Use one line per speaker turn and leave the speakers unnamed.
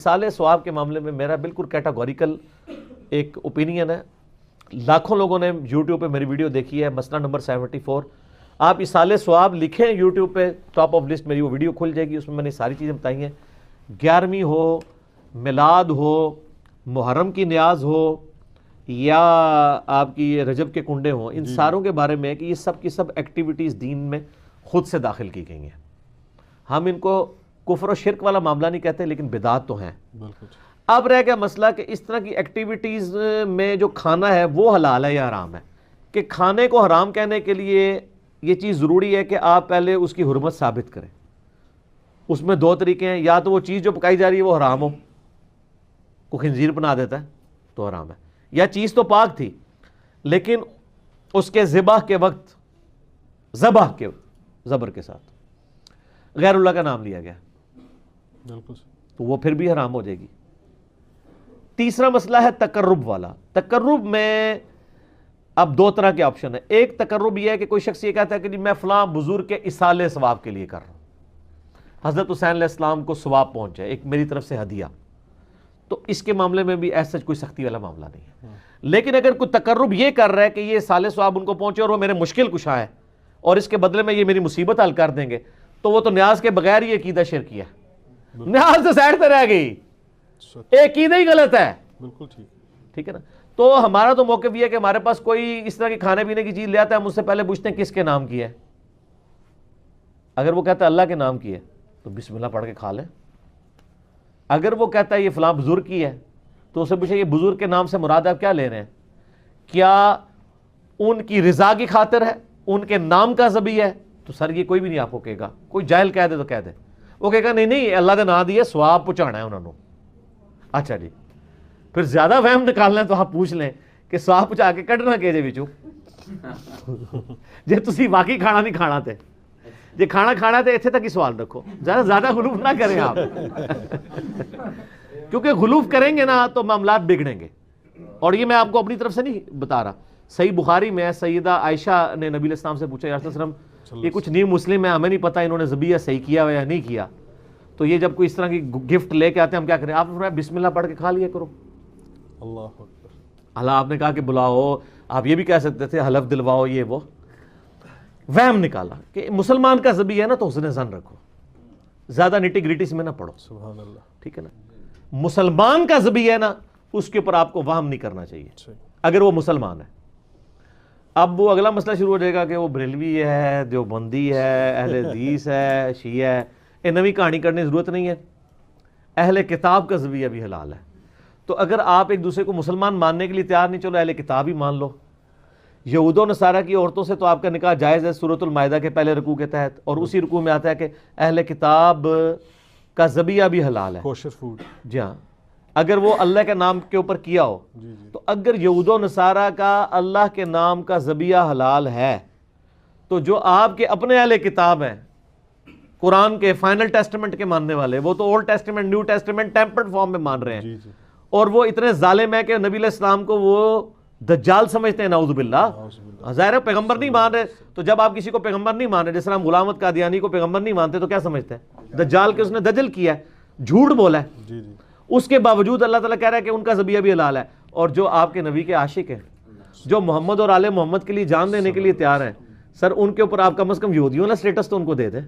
سال ثواب کے معاملے میں میرا بالکل کیٹاگوریکل ایک اوپینین ہے. لاکھوں لوگوں نے یوٹیوب پہ میری ویڈیو دیکھی ہے, مسئلہ نمبر 74. آپ اصال ثواب لکھیں یوٹیوب پہ, ٹاپ آف لسٹ میری وہ ویڈیو کھل جائے گی, اس میں میں نے ساری چیزیں بتائی ہیں. 11ویں ہو, میلاد ہو, محرم کی نیاز ہو, یا آپ کی یہ رجب کے کنڈے ہوں, ان ساروں کے بارے میں کہ یہ سب کی سب ایکٹیویٹیز دین میں خود سے داخل کی گئی ہیں. ہم ان کو کفر و شرک والا معاملہ نہیں کہتے, لیکن بدعات تو ہیں. اب رہ گیا مسئلہ کہ اس طرح کی ایکٹیویٹیز میں جو کھانا ہے وہ حلال ہے یا حرام ہے. کہ کھانے کو حرام کہنے کے لیے یہ چیز ضروری ہے کہ آپ پہلے اس کی حرمت ثابت کریں. اس میں دو طریقے ہیں, یا تو وہ چیز جو پکائی جا رہی ہے وہ حرام ہو, کوئی خنزیر بنا دیتا ہے تو حرام ہے, یا چیز تو پاک تھی لیکن اس کے ذبح کے وقت ذبح کے زبر کے ساتھ غیر اللہ کا نام لیا گیا, تو وہ پھر بھی حرام ہو جائے گی. تیسرا مسئلہ ہے تقرب والا. تقرب میں اب دو طرح کے آپشن ہیں. ایک تقرب یہ ہے کہ کوئی شخص یہ کہتا ہے کہ میں فلاں بزرگ کے اصالے ثواب کے لیے کر رہا ہوں, حضرت حسین علیہ السلام کو ثواب پہنچے, ایک میری طرف سے ہدیہ. تو اس کے معاملے میں بھی ایسا کوئی سختی والا معاملہ نہیں ہے. لیکن اگر کوئی تقرب یہ کر رہا ہے کہ یہ اصالے ثواب ان کو پہنچے اور وہ میرے مشکل کشا ہے اور اس کے بدلے میں یہ میری مصیبت حل کر دیں گے, تو وہ تو نیاز کے بغیر ہی عقیدہ شرکی ہے. نیاز تو سائڈ پہ رہ گئی, عقیدہ ہی غلط ہے. بالکل ٹھیک ہے نا. تو ہمارا تو موقف یہ ہے کہ ہمارے پاس کوئی اس طرح کی کھانے پینے کی چیز لے آتا ہے, ہم اس سے پہلے پوچھتے ہیں کس کے نام کی ہے. اگر وہ کہتا ہے اللہ کے نام کی ہے تو بسم اللہ پڑھ کے کھا لیں. اگر وہ کہتا ہے یہ فلاں بزرگ کی ہے تو اسے پوچھیں یہ بزرگ کے نام سے مراد آپ کیا لے رہے ہیں, کیا ان کی رضا کی خاطر ہے, ان کے نام کا ذبیح ہے؟ تو سر یہ کوئی بھی نہیں آپ کو کہے گا. کوئی جاہل کہہ دے تو کہہ دے, وہ کہے گا نہیں اللہ کا نام دیے ثواب پہنچانا ہے انہوں نے. اچھا جی, پھر زیادہ وہم نکالنا ہے تو آپ پوچھ لیں کہ ثواب پہنچا کے کڈنا کہ جے وچوں جے تسی واقعی کھانا نہیں کھانا تے, جے کھانا کھانا تے اتنے تک ہی سوال رکھو, زیادہ غلوف نہ کریں آپ کیونکہ غلوف کریں گے نا تو معاملات بگڑیں گے. اور یہ میں آپ کو اپنی طرف سے نہیں بتا رہا. صحیح بخاری میں سیدہ عائشہ نے نبی علیہ السلام سے پوچھا, یا رسول اللہ علیہ وسلم یہ کچھ نیو مسلم ہے, ہمیں نہیں پتا انہوں نے ذبیحہ صحیح کیا ہوا یا نہیں کیا, تو یہ جب کوئی اس طرح کی گفٹ لے کے آتے ہیں ہم کیا کریں؟ آپ نے فرمایا بسم اللہ پڑھ کے کھا لیا کرو. اللہ اکبر. اللہ آپ نے کہا کہ بلاؤ, آپ یہ بھی کہہ سکتے تھے حلف دلواؤ, یہ وہ وہم نکالا کہ مسلمان کا ذبیحہ ہے نا تو حسن ظن رکھو, زیادہ نٹی گریٹی میں نہ پڑھو. سبحان اللہ. ٹھیک ہے نا. مسلمان کا ذبیحہ ہے نا اس کے اوپر آپ کو وہم نہیں کرنا چاہیے اگر وہ مسلمان ہے. اب وہ اگلا مسئلہ شروع ہو جائے گا کہ وہ بریلوی ہے, دیوبندی ہے, اہل حدیث ہے, شیعہ ہے. یہ نئی کہانی کرنے کی ضرورت نہیں ہے. اہل کتاب کا ذبیحہ بھی حلال ہے. تو اگر آپ ایک دوسرے کو مسلمان ماننے کے لیے تیار نہیں, چلو اہل کتاب ہی مان لو. یہود و نصارہ کی عورتوں سے تو آپ کا نکاح جائز ہے سورۃ المائدہ کے پہلے رکوع کے تحت, اور اسی رکوع میں آتا ہے کہ اہل کتاب کا ذبیحہ بھی حلال ہے. کوشر فوڈ. جی ہاں, اگر وہ اللہ کے نام کے اوپر کیا ہو. تو اگر یہود و نصارہ کا اللہ کے نام کا ذبیحہ حلال ہے, تو جو آپ کے اپنے اہل کتاب ہیں قرآن کے فائنل ٹیسٹمنٹ کے ماننے والے, وہ تو old testament new testament tempered form میں مان رہے ہیں, اور وہ اتنے ظالم ہیں کہ نبی علیہ السلام کو وہ دجال سمجھتے ہیں, نعوذ باللہ. ظاہر ہے پیغمبر نہیں مان رہے, تو جب آپ کسی کو پیغمبر نہیں مان رہے, جس طرح ہم غلام احمد قادیانی کو پیغمبر نہیں مانتے, تو کیا سمجھتے ہیں؟ دجال کے اس نے دجل کیا ہے, جھوٹ بولا ہے. اس کے باوجود اللہ تعالیٰ کہہ رہا ہے کہ ان کا ذبیحہ بھی حلال ہے. اور جو آپ کے نبی کے عاشق ہیں, جو محمد اور آل محمد کے لیے جان دینے کے لیے تیار ہیں, سر ان کے اوپر آپ کم از کم یہودیوں والا اسٹیٹس تو ان کو دے دیں.